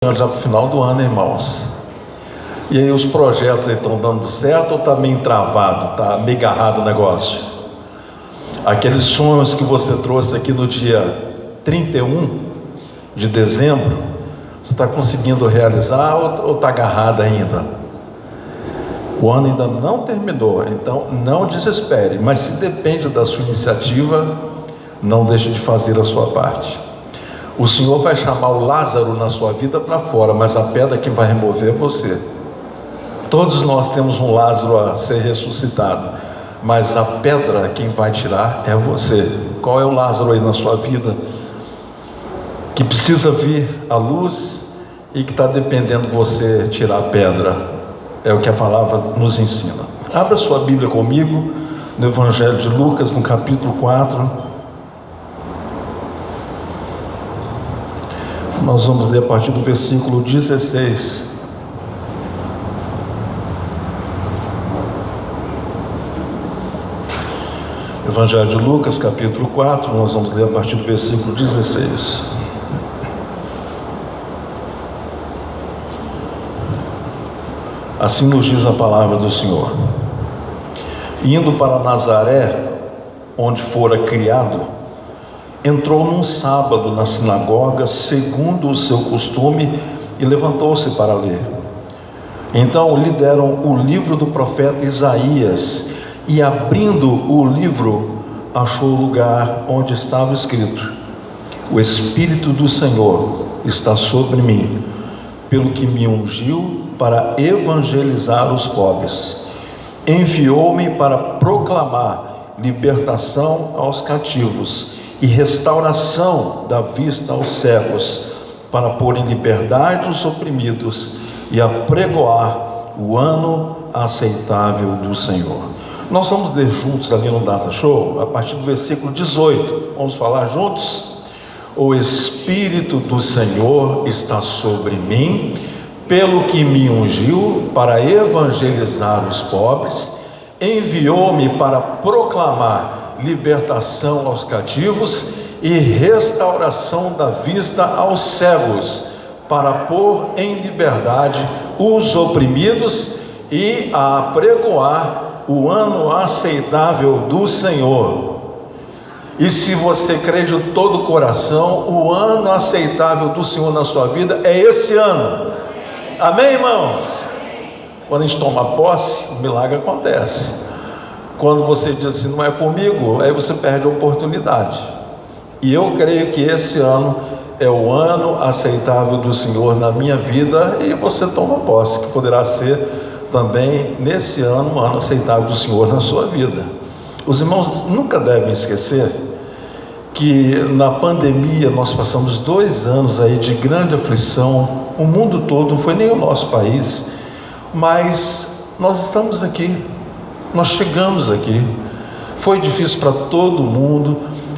Já para o final do ano, irmãos. E aí os projetos aí estão dando certo ou está meio travado, está meio agarrado o negócio? Aqueles sonhos que você trouxe aqui no dia 31 de dezembro, você está conseguindo realizar ou está agarrado ainda? O ano ainda não terminou, então não desespere, mas se depende da sua iniciativa, não deixe de fazer a sua parte. O Senhor vai chamar o Lázaro na sua vida para fora, mas a pedra que vai remover é você. Todos nós temos um Lázaro a ser ressuscitado, mas a pedra quem vai tirar é você. Qual é o Lázaro aí na sua vida que precisa vir à luz e que está dependendo de você tirar a pedra? É o que a palavra nos ensina. Abra sua Bíblia comigo no Evangelho de Lucas, no capítulo 4. Nós vamos ler a partir do versículo 16. Evangelho de Lucas, capítulo 4, nós vamos ler a partir do versículo 16. Assim nos diz a palavra do Senhor. Indo para Nazaré, onde fora criado, entrou num sábado na sinagoga, segundo o seu costume, e levantou-se para ler. Então lhe deram o livro do profeta Isaías, e abrindo o livro, achou o lugar onde estava escrito: O Espírito do Senhor está sobre mim, pelo que me ungiu para evangelizar os pobres. Enviou-me para proclamar libertação aos cativos e restauração da vista aos cegos, para pôr em liberdade os oprimidos e apregoar o ano aceitável do Senhor. Nós vamos ler juntos ali no Data Show, a partir do versículo 18. Vamos falar juntos? O Espírito do Senhor está sobre mim, pelo que me ungiu para evangelizar os pobres, enviou-me para proclamar libertação aos cativos e restauração da vista aos cegos, para pôr em liberdade os oprimidos e a apregoar o ano aceitável do Senhor. E se você crê de todo o coração, o ano aceitável do Senhor na sua vida é esse ano. Amém, irmãos? Quando a gente toma posse, o milagre acontece. Quando você diz assim, não é comigo, aí você perde a oportunidade. E eu creio que esse ano é o ano aceitável do Senhor na minha vida, e você toma posse, que poderá ser também nesse ano um ano aceitável do Senhor na sua vida. Os irmãos nunca devem esquecer que na pandemia nós passamos 2 anos aí de grande aflição, o mundo todo, não foi nem o nosso país, mas nós estamos aqui. Nós chegamos aqui, foi difícil para todo mundo.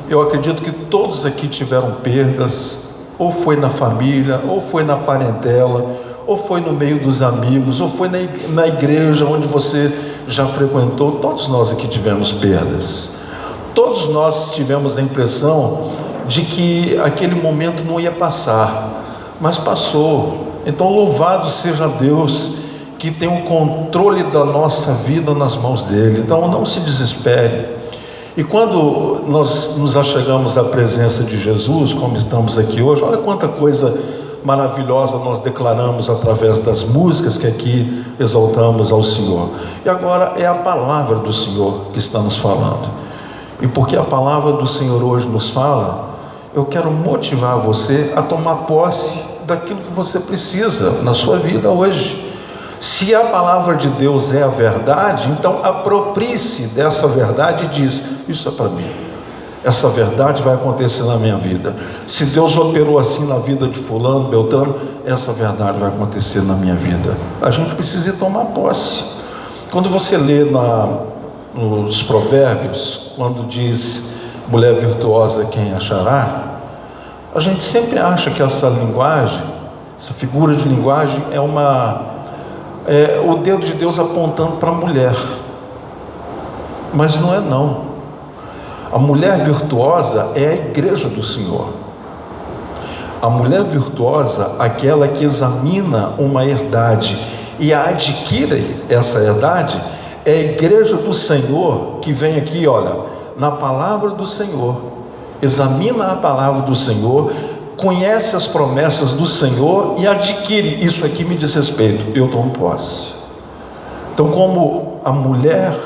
Eu acredito que todos aqui tiveram perdas, ou foi na família, ou foi na parentela, ou foi no meio dos amigos, ou foi na igreja onde você já frequentou. Todos nós aqui tivemos perdas, todos nós tivemos a impressão de que aquele momento não ia passar, mas passou. Então louvado seja Deus, que tem o controle da nossa vida nas mãos dele. Então não se desespere. E quando nós nos achegamos à presença de Jesus, como estamos aqui hoje, olha quanta coisa maravilhosa nós declaramos através das músicas que aqui exaltamos ao Senhor. E agora é a palavra do Senhor que está nos falando. E porque a palavra do Senhor hoje nos fala, eu quero motivar você a tomar posse daquilo que você precisa na sua vida hoje. Se a palavra de Deus é a verdade, então aproprie-se dessa verdade e diz: isso é para mim, essa verdade vai acontecer na minha vida. Se Deus operou assim na vida de fulano, beltrano, essa verdade vai acontecer na minha vida. A gente precisa tomar posse. Quando você lê nos provérbios, quando diz mulher virtuosa quem achará, a gente sempre acha que essa linguagem, essa figura de linguagem é o dedo de Deus apontando para a mulher, mas não é não. A mulher virtuosa é a igreja do Senhor. A mulher virtuosa, aquela que examina uma herdade e a adquire essa herdade, é a igreja do Senhor que vem aqui, olha, na palavra do Senhor, examina a palavra do Senhor, conhece as promessas do Senhor e adquire. Isso aqui me diz respeito, eu tomo posse. Então, como a mulher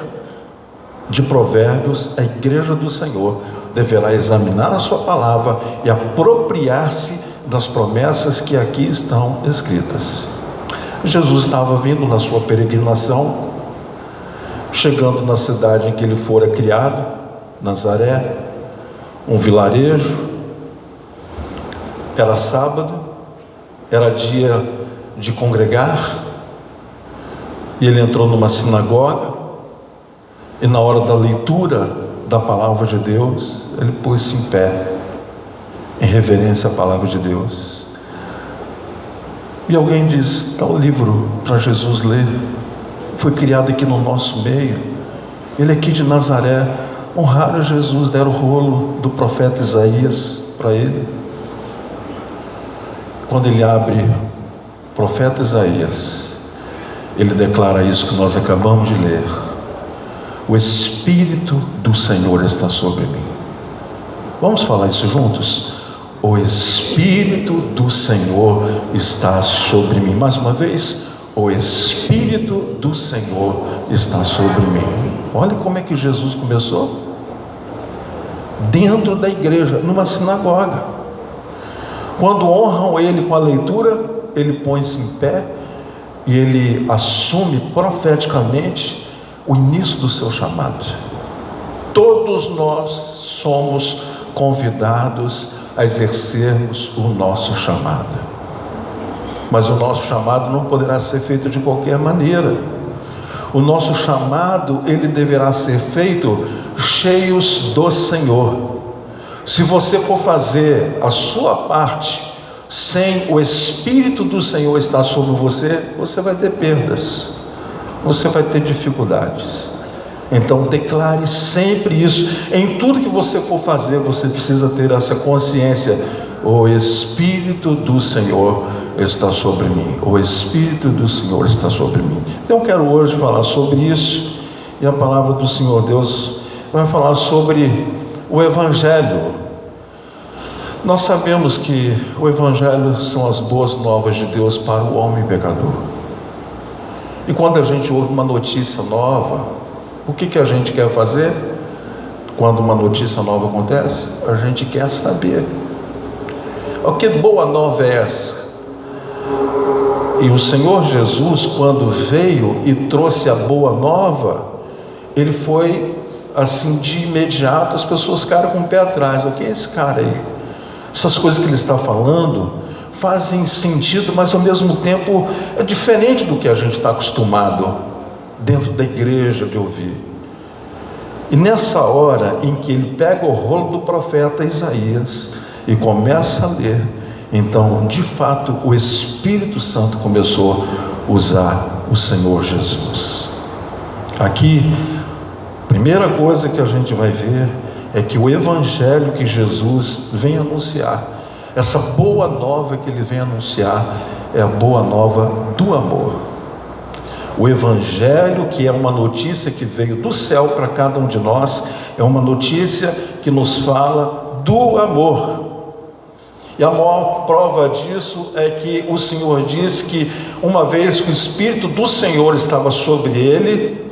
de Provérbios, a igreja do Senhor deverá examinar a sua palavra e apropriar-se das promessas que aqui estão escritas. Jesus estava vindo na sua peregrinação, chegando na cidade em que ele fora criado, Nazaré, um vilarejo. Era sábado, era dia de congregar, e ele entrou numa sinagoga, e na hora da leitura da palavra de Deus, ele pôs-se em pé, em reverência à palavra de Deus. E alguém diz: dá o livro para Jesus ler. Foi criado aqui no nosso meio, ele aqui de Nazaré. Honraram Jesus, deram o rolo do profeta Isaías para ele. Quando ele abre o profeta Isaías, ele declara isso que nós acabamos de ler: o Espírito do Senhor está sobre mim. Vamos falar isso juntos? O Espírito do Senhor está sobre mim. Mais uma vez, o Espírito do Senhor está sobre mim. Olha como é que Jesus começou. Dentro da igreja, numa sinagoga. Quando honram ele com a leitura, ele põe-se em pé e ele assume profeticamente o início do seu chamado. Todos nós somos convidados a exercermos o nosso chamado, mas o nosso chamado não poderá ser feito de qualquer maneira. O nosso chamado, ele deverá ser feito cheios do Senhor. Se você for fazer a sua parte sem o Espírito do Senhor estar sobre você, você vai ter perdas, você vai ter dificuldades. Então declare sempre isso. Em tudo que você for fazer, você precisa ter essa consciência: o Espírito do Senhor está sobre mim, o Espírito do Senhor está sobre mim. Então eu quero hoje falar sobre isso, e a palavra do Senhor Deus vai falar sobre o Evangelho. Nós sabemos que o Evangelho são as boas novas de Deus para o homem pecador. E quando a gente ouve uma notícia nova, o que a gente quer fazer? Quando uma notícia nova acontece, a gente quer saber: oh, que boa nova é essa? E o Senhor Jesus, quando veio e trouxe a boa nova, ele foi assim de imediato, as pessoas ficaram com o pé atrás. O que é esse cara aí? Essas coisas que ele está falando fazem sentido, mas ao mesmo tempo é diferente do que a gente está acostumado dentro da igreja de ouvir. E nessa hora em que ele pega o rolo do profeta Isaías e começa a ler, então de fato o Espírito Santo começou a usar o Senhor Jesus. Aqui, a primeira coisa que a gente vai ver é que o Evangelho que Jesus vem anunciar, essa boa nova que ele vem anunciar, é a boa nova do amor. O Evangelho, que é uma notícia que veio do céu para cada um de nós, é uma notícia que nos fala do amor. E a maior prova disso é que o Senhor diz que uma vez que o Espírito do Senhor estava sobre ele,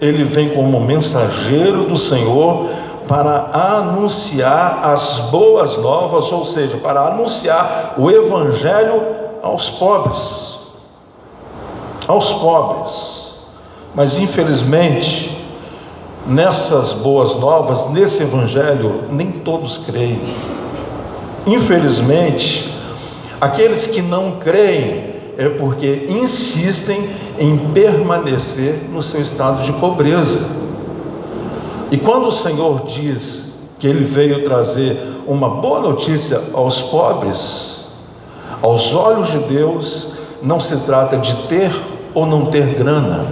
ele vem como mensageiro do Senhor para anunciar as boas novas, ou seja, para anunciar o Evangelho aos pobres. Aos pobres. Mas infelizmente, nessas boas novas, nesse Evangelho, nem todos creem. Infelizmente, aqueles que não creem é porque insistem em permanecer no seu estado de pobreza. E quando o Senhor diz que ele veio trazer uma boa notícia aos pobres, aos olhos de Deus, não se trata de ter ou não ter grana,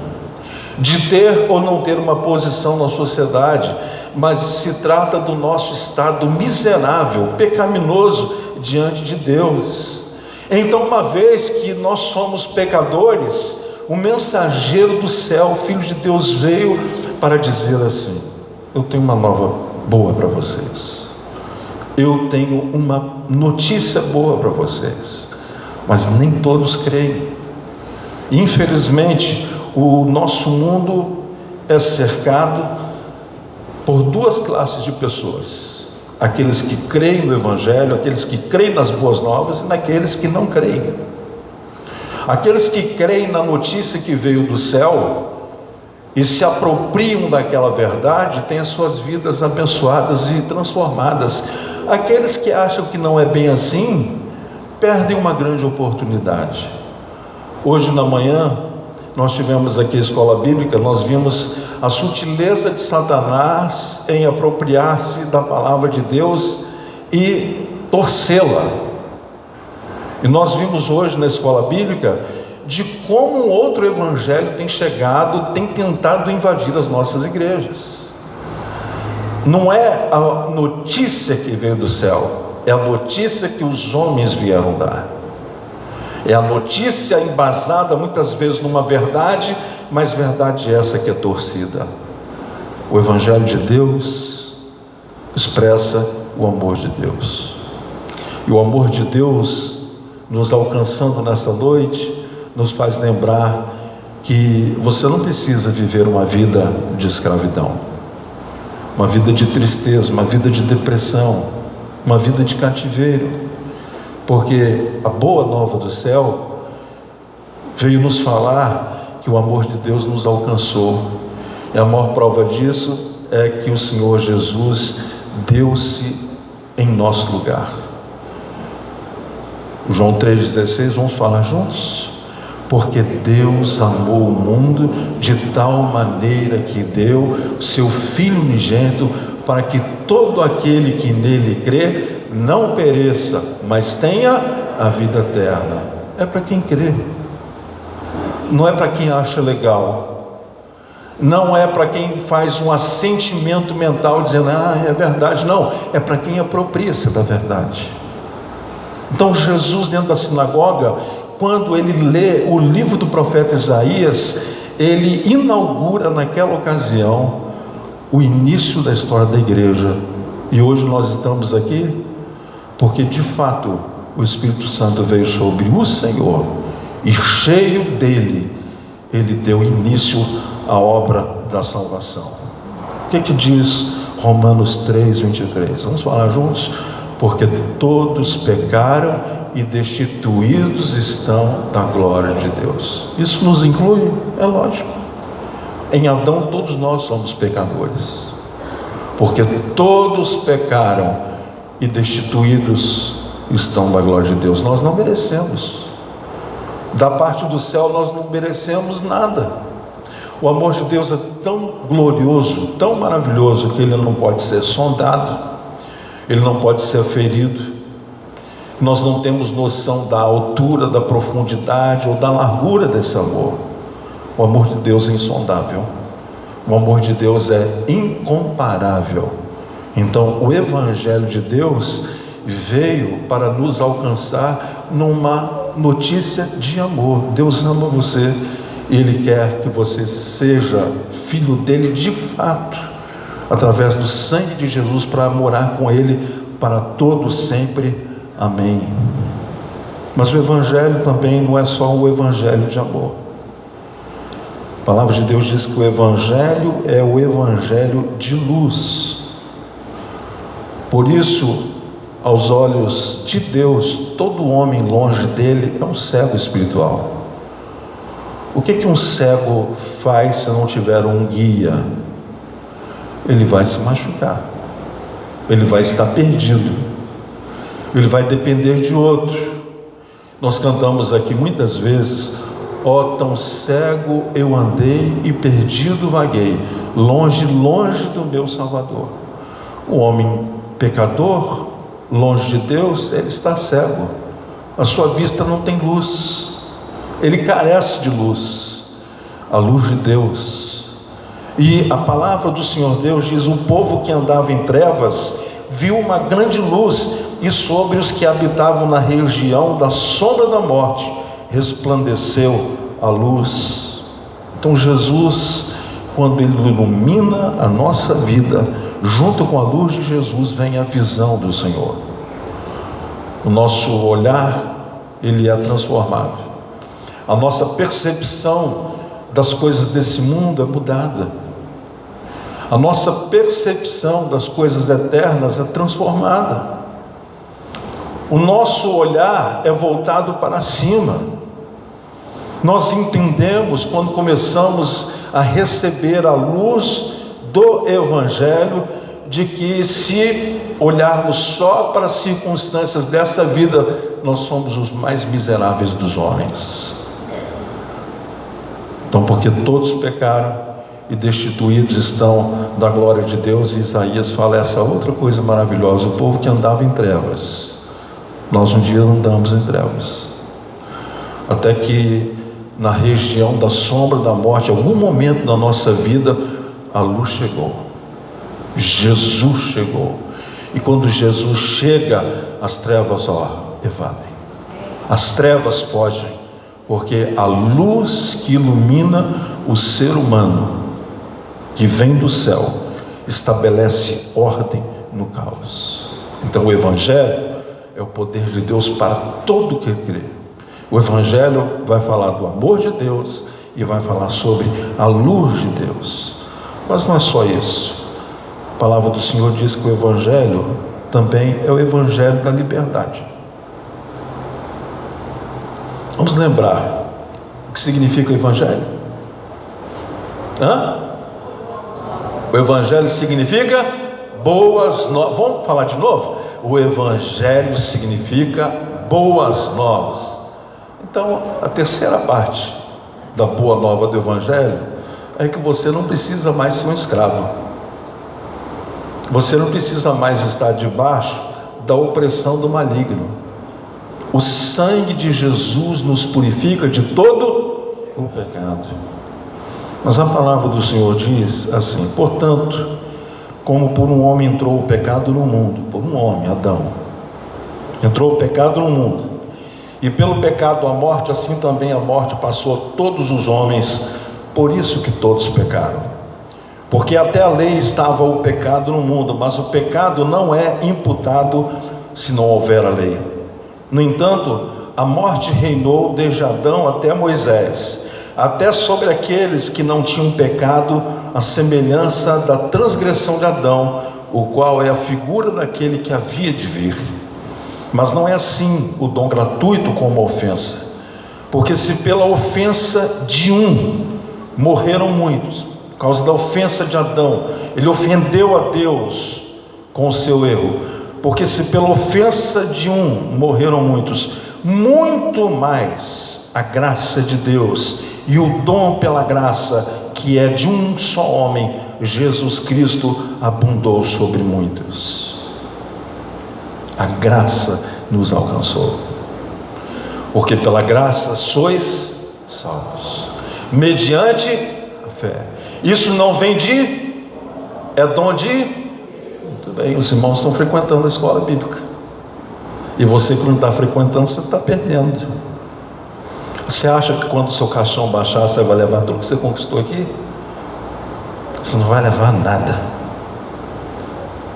de ter ou não ter uma posição na sociedade, mas se trata do nosso estado miserável, pecaminoso, diante de Deus. Então, uma vez que nós somos pecadores, o mensageiro do céu, o Filho de Deus, veio para dizer assim: eu tenho uma nova boa para vocês, eu tenho uma notícia boa para vocês, mas nem todos creem. Infelizmente, o nosso mundo é cercado por duas classes de pessoas: aqueles que creem no Evangelho, aqueles que creem nas boas novas, e naqueles que não creem. Aqueles que creem na notícia que veio do céu e se apropriam daquela verdade têm as suas vidas abençoadas e transformadas. Aqueles que acham que não é bem assim perdem uma grande oportunidade. Hoje na manhã nós tivemos aqui a escola bíblica, nós vimos a sutileza de Satanás em apropriar-se da palavra de Deus e torcê-la. E nós vimos hoje na escola bíblica de como um outro evangelho tem chegado, tem tentado invadir as nossas igrejas. Não é a notícia que veio do céu, é a notícia que os homens vieram dar. É a notícia embasada muitas vezes numa verdade, mas verdade essa que é torcida. O Evangelho de Deus expressa o amor de Deus. E o amor de Deus, nos alcançando nessa noite, nos faz lembrar que você não precisa viver uma vida de escravidão, uma vida de tristeza, uma vida de depressão, uma vida de cativeiro, porque a boa nova do céu veio nos falar que o amor de Deus nos alcançou, e a maior prova disso é que o Senhor Jesus deu-se em nosso lugar. João 3,16, vamos falar juntos? Porque Deus amou o mundo de tal maneira que deu seu Filho unigênito, para que todo aquele que nele crê não pereça, mas tenha a vida eterna. É para quem crê, não é para quem acha legal, não é para quem faz um assentimento mental dizendo, é verdade. Não, é para quem apropria-se da verdade. Então Jesus, dentro da sinagoga, quando ele lê o livro do profeta Isaías, ele inaugura naquela ocasião o início da história da igreja. E hoje nós estamos aqui porque de fato o Espírito Santo veio sobre o Senhor, e cheio dele, ele deu início à obra da salvação. O que diz Romanos 3:23? Vamos falar juntos? Porque todos pecaram e destituídos estão da glória de Deus. Isso nos inclui? É lógico. Em Adão todos nós somos pecadores, porque todos pecaram e destituídos estão da glória de Deus. Nós não merecemos, da parte do céu nós não merecemos nada. O amor de Deus é tão glorioso, tão maravilhoso, que ele não pode ser sondado, ele não pode ser ferido. Nós não temos noção da altura, da profundidade ou da largura desse amor. O amor de Deus é insondável, o amor de Deus é incomparável. Então o Evangelho de Deus veio para nos alcançar numa notícia de amor. Deus ama você, Ele quer que você seja filho dele de fato, através do sangue de Jesus, para morar com Ele para todo sempre. Amém. Mas o Evangelho também não é só o Evangelho de amor. A palavra de Deus diz que o Evangelho é o Evangelho de luz. Por isso, aos olhos de Deus, todo homem longe dele é um cego espiritual. O que um cego faz se não tiver um guia? Ele vai se machucar, ele vai estar perdido, ele vai depender de outro. Nós cantamos aqui muitas vezes: ó, tão cego eu andei e perdido vaguei, longe, longe do meu Salvador. O homem pecador, longe de Deus, ele está cego, a sua vista não tem luz, ele carece de luz, a luz de Deus. E a palavra do Senhor Deus diz: o povo que andava em trevas viu uma grande luz, e sobre os que habitavam na região da sombra da morte resplandeceu a luz. Então Jesus, quando Ele ilumina a nossa vida, junto com a luz de Jesus vem a visão do Senhor. O nosso olhar, ele é transformado. A nossa percepção das coisas desse mundo é mudada. A nossa percepção das coisas eternas é transformada. O nosso olhar é voltado para cima. Nós entendemos, quando começamos a receber a luz do Evangelho, de que se olharmos só para as circunstâncias dessa vida, nós somos os mais miseráveis dos homens. Então, porque todos pecaram e destituídos estão da glória de Deus, e Isaías fala essa outra coisa maravilhosa: o povo que andava em trevas. Nós um dia andamos em trevas, até que na região da sombra da morte, em algum momento da nossa vida, a luz chegou. Jesus chegou. E quando Jesus chega, as trevas evadem. As trevas fogem, porque a luz que ilumina o ser humano, que vem do céu, estabelece ordem no caos. Então o Evangelho é o poder de Deus para todo que crê. O Evangelho vai falar do amor de Deus e vai falar sobre a luz de Deus. Mas não é só isso. A palavra do Senhor diz que o Evangelho também é o Evangelho da liberdade. Vamos lembrar o que significa o Evangelho? O Evangelho significa boas novas. Vamos falar de novo? O Evangelho significa boas novas. Então, a terceira parte da boa nova do Evangelho é que você não precisa mais ser um escravo. Você não precisa mais estar debaixo da opressão do maligno. O sangue de Jesus nos purifica de todo o pecado. Mas a palavra do Senhor diz assim: portanto, como por um homem entrou o pecado no mundo, por um homem, Adão, entrou o pecado no mundo, e pelo pecado a morte, assim também a morte passou a todos os homens, por isso que todos pecaram. Porque até a lei estava o pecado no mundo, mas o pecado não é imputado se não houver a lei. No entanto, a morte reinou desde Adão até Moisés, até sobre aqueles que não tinham pecado, a semelhança da transgressão de Adão, o qual é a figura daquele que havia de vir. Mas não é assim o dom gratuito como a ofensa, porque se pela ofensa de um morreram muitos, por causa da ofensa de Adão, ele ofendeu a Deus com o seu erro, porque se pela ofensa de um morreram muitos, muito mais a graça de Deus e o dom pela graça, que é de um só homem, Jesus Cristo, abundou sobre muitos. A graça nos alcançou, porque pela graça sois salvos, mediante a fé. Isso não vem é dom de... Muito bem, os irmãos estão frequentando a escola bíblica, e você que não está frequentando, você está perdendo. Você acha que quando o seu caixão baixar, você vai levar tudo que você conquistou aqui? Você não vai levar nada.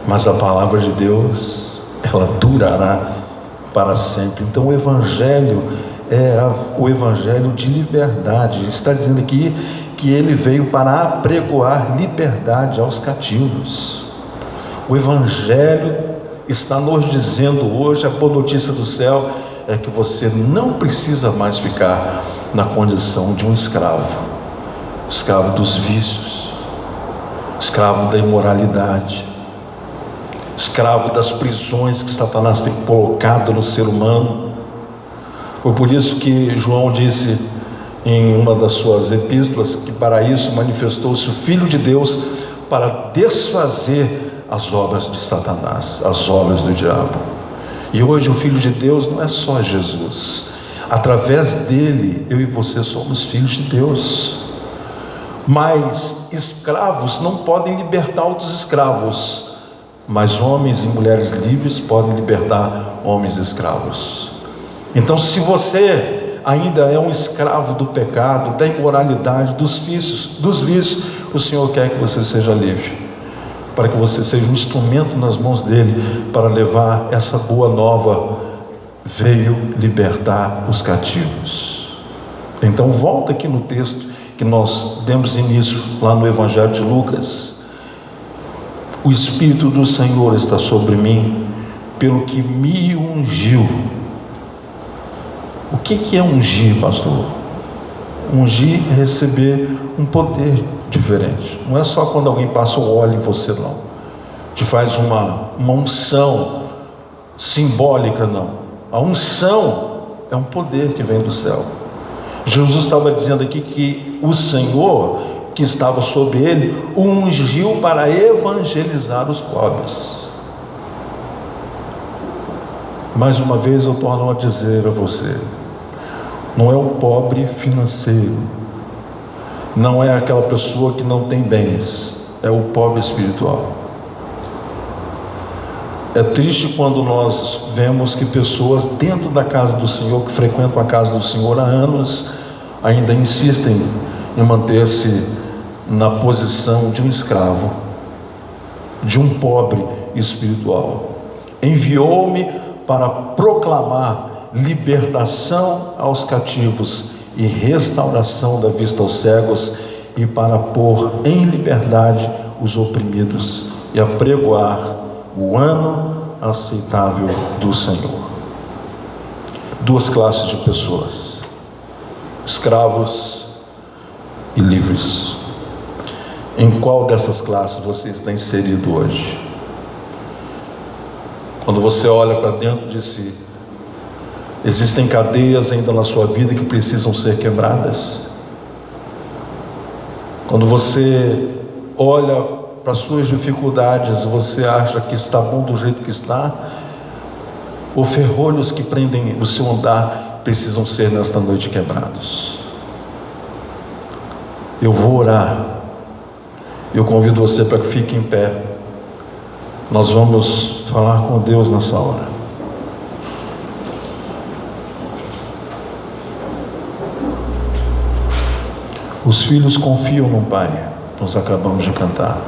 Mas a palavra de Deus, ela durará para sempre. Então o Evangelho é o Evangelho de liberdade. Ele está dizendo aqui que ele veio para apregoar liberdade aos cativos. O Evangelho está nos dizendo hoje, a boa notícia do céu é que você não precisa mais ficar na condição de um escravo, escravo dos vícios, escravo da imoralidade, escravo das prisões que Satanás tem colocado no ser humano. Foi por isso que João disse em uma das suas epístolas que para isso manifestou-se o Filho de Deus, para desfazer as obras de Satanás, as obras do diabo. E hoje o Filho de Deus não é só Jesus. Através dele, eu e você somos filhos de Deus. Mas escravos não podem libertar outros escravos, mas homens e mulheres livres podem libertar homens escravos. Então, se você ainda é um escravo do pecado, da imoralidade, dos vícios, o Senhor quer que você seja livre, para que você seja um instrumento nas mãos dele, para levar essa boa nova. Veio libertar os cativos. Então volta aqui no texto que nós demos início lá no Evangelho de Lucas. O Espírito do Senhor está sobre mim, pelo que me ungiu. O que é ungir, pastor? Ungir é receber um poder diferente. Não é só quando alguém passa o óleo em você, não. Te faz uma unção simbólica, não. A unção é um poder que vem do céu. Jesus estava dizendo aqui que o Senhor, que estava sobre ele, o ungiu para evangelizar os pobres. Mais uma vez eu torno a dizer a você, não é o pobre financeiro, não é aquela pessoa que não tem bens, é o pobre espiritual. É triste quando nós vemos que pessoas dentro da casa do Senhor, que frequentam a casa do Senhor há anos, ainda insistem em manter-se na posição de um escravo, de um pobre espiritual. Enviou-me para proclamar libertação aos cativos e restauração da vista aos cegos, e para pôr em liberdade os oprimidos e apregoar o ano aceitável do Senhor. Duas classes de pessoas: escravos e livres. Em qual dessas classes você está inserido hoje? Quando você olha para dentro de si, existem cadeias ainda na sua vida que precisam ser quebradas? Quando você olha para as suas dificuldades, você acha que está bom do jeito que está? Ou ferrolhos que prendem o seu andar precisam ser nesta noite quebrados? Eu vou orar. Eu convido você para que fique em pé. Nós vamos falar com Deus nessa hora. Os filhos confiam no Pai. Nós acabamos de cantar.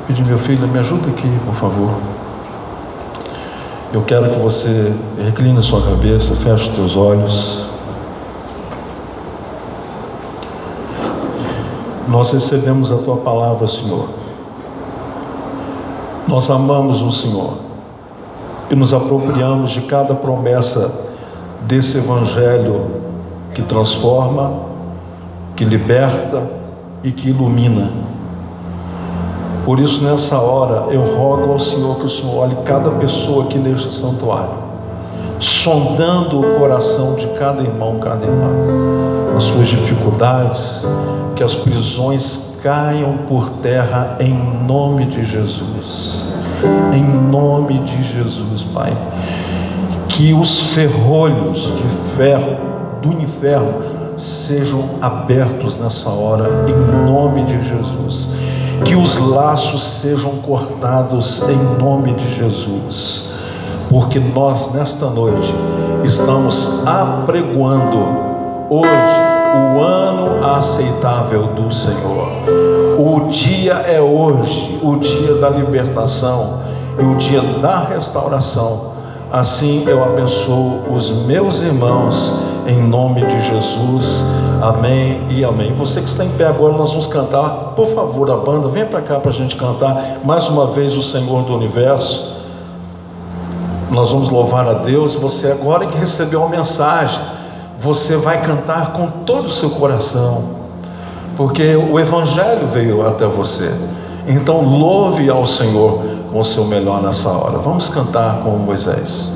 Pedi, meu filho, me ajuda aqui, por favor. Eu quero que você recline sua cabeça, feche os teus olhos. Nós recebemos a Tua palavra, Senhor. Nós amamos o Senhor e nos apropriamos de cada promessa desse Evangelho que transforma, que liberta e que ilumina. Por isso, nessa hora, eu rogo ao Senhor que o Senhor olhe cada pessoa aqui neste santuário, sondando o coração de cada irmão, cada irmã, as suas dificuldades, que as prisões caiam por terra em nome de Jesus. Em nome de Jesus, Pai. Que os ferrolhos de ferro do inferno sejam abertos nessa hora, em nome de Jesus. Que os laços sejam cortados em nome de Jesus. Porque nós, nesta noite, estamos apregoando hoje o ano aceitável do Senhor. O dia é hoje, o dia da libertação e o dia da restauração. Assim eu abençoo os meus irmãos em nome de Jesus. Amém e amém. Você que está em pé agora, nós vamos cantar. Por favor, a banda, vem para cá para a gente cantar mais uma vez o Senhor do Universo. Nós vamos louvar a Deus. Você agora que recebeu a mensagem, você vai cantar com todo o seu coração, porque o Evangelho veio até você. Então louve ao Senhor com o seu melhor nessa hora. Vamos cantar com Moisés.